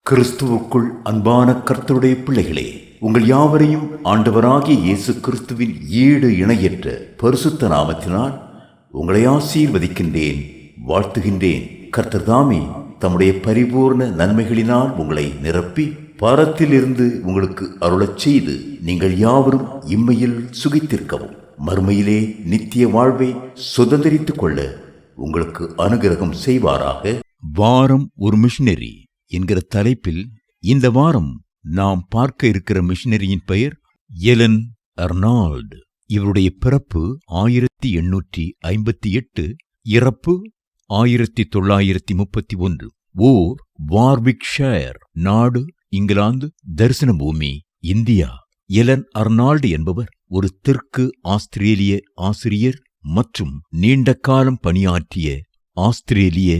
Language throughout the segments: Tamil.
கிறிஸ்துவுக்குள் அன்பான கர்த்தருடைய பிள்ளைகளே, உங்கள் யாவரையும் ஆண்டவராகிய இயேசு கிறிஸ்துவின் ஈடு இணையற்ற பரிசுத்த நாமத்தினால் உங்களை ஆசீர்வதிக்கின்றேன், வாழ்த்துகின்றேன். கர்த்தர் தாமே தம்முடைய பரிபூர்ண நன்மைகளினால் உங்களை நிரப்பி பாரத்திலிருந்து உங்களுக்கு அருளச் செய்து நீங்கள் யாவரும் இம்மையில் சுகித்திருக்கவும் மறுமையிலே நித்திய வாழ்வை சுதந்திரித்துக் கொள்ள உங்களுக்கு அனுகிரகம் செய்வாராக. வாரம் ஒரு மிஷனரி என்கிற தலைப்பில் இந்த வாரம் நாம் பார்க்க இருக்கிற மிஷனரியின் பெயர் எலன் அர்னால்டு. இவருடைய பிறப்பு 1858, இறப்பு 1931. ஓர் வார்விக்ஷயர், நாடு இங்கிலாந்து, தரிசன பூமி இந்தியா. எலன் அர்னால்டு என்பவர் ஒரு தெற்கு ஆஸ்திரேலிய ஆசிரியர் மற்றும் நீண்ட காலம் பணியாற்றிய ஆஸ்திரேலிய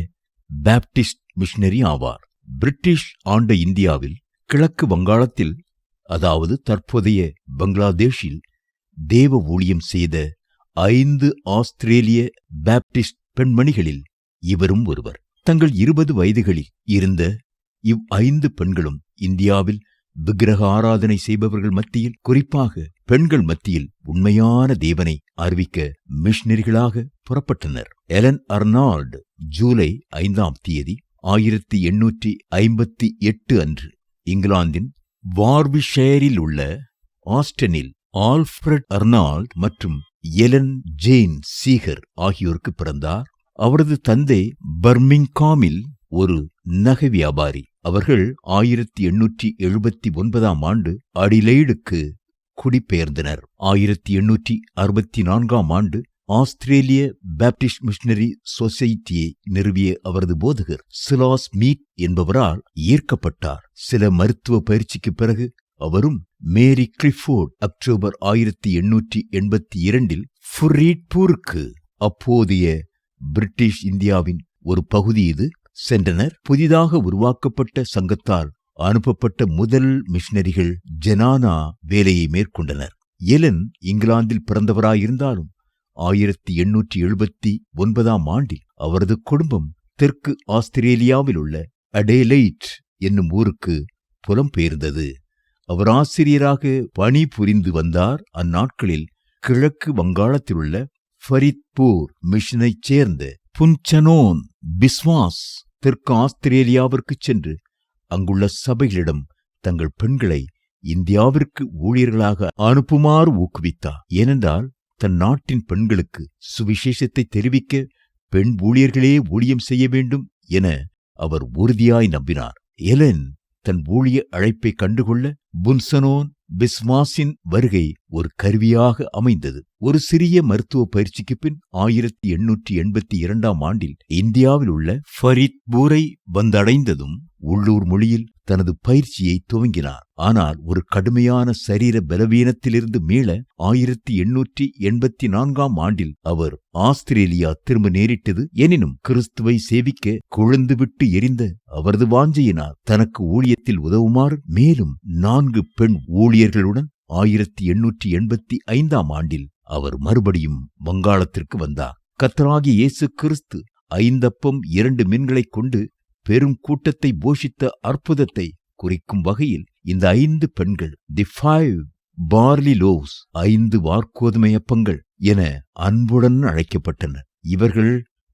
பாப்டிஸ்ட் மிஷனரி ஆவார். பிரிட்டிஷ் ஆண்ட இந்தியாவில் கிழக்கு வங்காளத்தில், அதாவது தற்போதைய பங்களாதேஷில் தேவ ஊழியம் செய்த 5 ஆஸ்திரேலிய பாப்டிஸ்ட் பெண்மணிகளில் இவரும் ஒருவர். தங்கள் 20 வயதுகளில் இருந்த 5 பெண்களும் இந்தியாவில் விக்கிரக ஆராதனை செய்பவர்கள் மத்தியில், குறிப்பாக பெண்கள் மத்தியில் உண்மையான தேவனை அறிவிக்க மிஷனரிகளாக புறப்பட்டனர். எலன் அர்னால்டு ஜூலை 5 1858 அன்று இங்கிலாந்தின் வார்விஷயரில் உள்ள ஆஸ்டனில் ஆல்ஃபிரட் அர்னால்ட் மற்றும் எலன் ஜேன் சீகர் ஆகியோருக்கு பிறந்தார். அவரது தந்தை பர்மிங்காமில் ஒரு நகை வியாபாரி. அவர்கள் 1879 அடிலெய்டுக்கு குடிபெயர்ந்தனர். 1864 ஆஸ்திரேலிய பாப்டிஸ்ட் மிஷனரி சொசைட்டியை நிறுவிய அவரது போதகர் சிலாஸ் மீட் என்பவரால் ஈர்க்கப்பட்டார். சில மருத்துவ பயிற்சிக்கு பிறகு அவரும் மேரி கிளிஃபோர்ட் அக்டோபர் 1882 ஃபுரீட்பூருக்கு, அப்போதைய பிரிட்டிஷ் இந்தியாவின் ஒரு பகுதி இது, சென்றனர். புதிதாக உருவாக்கப்பட்ட சங்கத்தால் அனுப்பப்பட்ட முதல் மிஷனரிகள் ஜனானா வேலையை மேற்கொண்டனர். எலன் இங்கிலாந்தில் பிறந்தவராயிருந்தாலும் 1879 அவரது குடும்பம் தெற்கு ஆஸ்திரேலியாவில் உள்ள அடேலைட் என்னும் ஊருக்கு புலம்பெயர்ந்தது. அவர் ஆசிரியராக பணிபுரிந்து வந்தார். அந்நாட்களில் கிழக்கு வங்காளத்திலுள்ள ஃபரித்பூர் மிஷனைச் சேர்ந்த புன்சனோன் பிஸ்வாஸ் தெற்கு ஆஸ்திரேலியாவிற்கு சென்று அங்குள்ள சபைகளிடம் தங்கள் பெண்களை இந்தியாவிற்கு ஊழியர்களாக அனுப்புமாறு ஊக்குவித்தார். ஏனென்றால் தன் நாட்டின் பெண்களுக்கு சுவிசேஷத்தை தெரிவிக்க பெண் ஊழியர்களே ஊழியம் செய்ய வேண்டும் என அவர் உறுதியாய் நம்பினார். எலன் தன் ஊழிய அழைப்பை கண்டுகொள்ள புன்சனோன் பிஸ்வாஸின் வருகை ஒரு கருவியாக அமைந்தது. ஒரு சிறிய மருத்துவ பயிற்சிக்கு பின் 1882 இந்தியாவில் உள்ள ஃபரித்பூரை வந்தடைந்ததும் உள்ளூர் மொழியில் தனது பயிற்சியை துவங்கினார். ஆனால் ஒரு கடுமையான சரீர பலவீனத்திலிருந்து மீள 1884 அவர் ஆஸ்திரேலியா திரும்ப நேரிட்டது. எனினும் கிறிஸ்துவை சேவிக்க கொழுந்துவிட்டு எரிந்த அவரது வாஞ்சையினால் தனக்கு ஊழியத்தில் உதவுமாறு மேலும் 4 பெண் ஊழியர்களுடன் 1885 அவர் மறுபடியும் வங்காளத்திற்கு வந்தார். கர்த்தராகிய இயேசு கிறிஸ்து 5 அப்பம் 2 மீன்களைக் கொண்டு பெரும் கூட்டத்தை போஷித்த அற்புதத்தை குறிக்கும் வகையில் இந்த 5 பெண்கள் தி 5 பார்லி லோவ்ஸ், 5 வார்கோதுமை அப்பங்கள் என அன்புடன் அழைக்கப்பட்டனர். இவர்கள்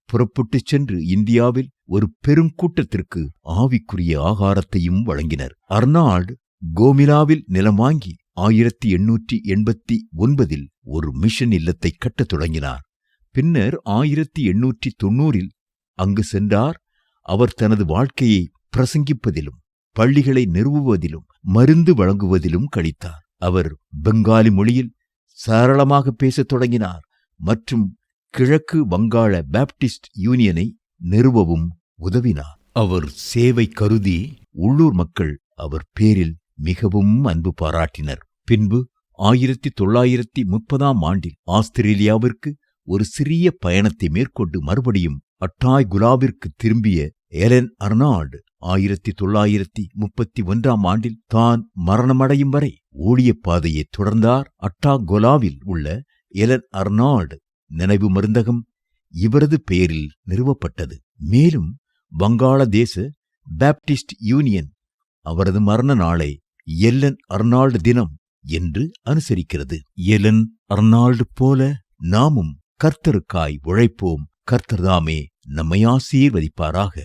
புறப்பட்டுச் சென்று இந்தியாவில் ஒரு பெருங்கூட்டத்திற்கு ஆவிக்குரிய ஆகாரத்தையும் வழங்கினர். அர்னால்டு கோமிலாவில் நிலம் வாங்கி 1889 ஒரு மிஷன் இல்லத்தை கட்டத் தொடங்கினார். பின்னர் 1890 அங்கு சென்றார். அவர் தனது வாழ்க்கையை பிரசங்கிப்பதிலும் பள்ளிகளை நிறுவுவதிலும் மருந்து வழங்குவதிலும் கழித்தார். அவர் பெங்காலி மொழியில் சரளமாக பேசத் தொடங்கினார் மற்றும் கிழக்கு வங்காள பாப்டிஸ்ட் யூனியனை நிறுவவும் உதவினார். அவர் சேவை கருதி உள்ளூர் மக்கள் அவர் பேரில் மிகவும் அன்பு பாராட்டினர். பின்பு 1930 ஆஸ்திரேலியாவிற்கு ஒரு சிறிய பயணத்தை மேற்கொண்டு மறுபடியும் அட்டாய் குலாவிற்கு திரும்பிய எலன் அர்னால்டு 1931 தான் மரணமடையும் வரை ஊழிய பாதையை தொடர்ந்தார். அட்டாகொலாவில் உள்ள எலன் அர்னால்டு நினைவு மருந்தகம் இவரது பெயரில் நிறுவப்பட்டது. மேலும் வங்காளதேச பாப்டிஸ்ட் யூனியன் அவரது மரண நாளை எல்லன் அர்னால்டு தினம் என்று அனுசரிக்கிறது. எல்லன் அர்னால்டு போல நாமும் கர்த்தருக்காய் உழைப்போம். கர்த்தர்தாமே நம்மை ஆசீர்வதிப்பாராக.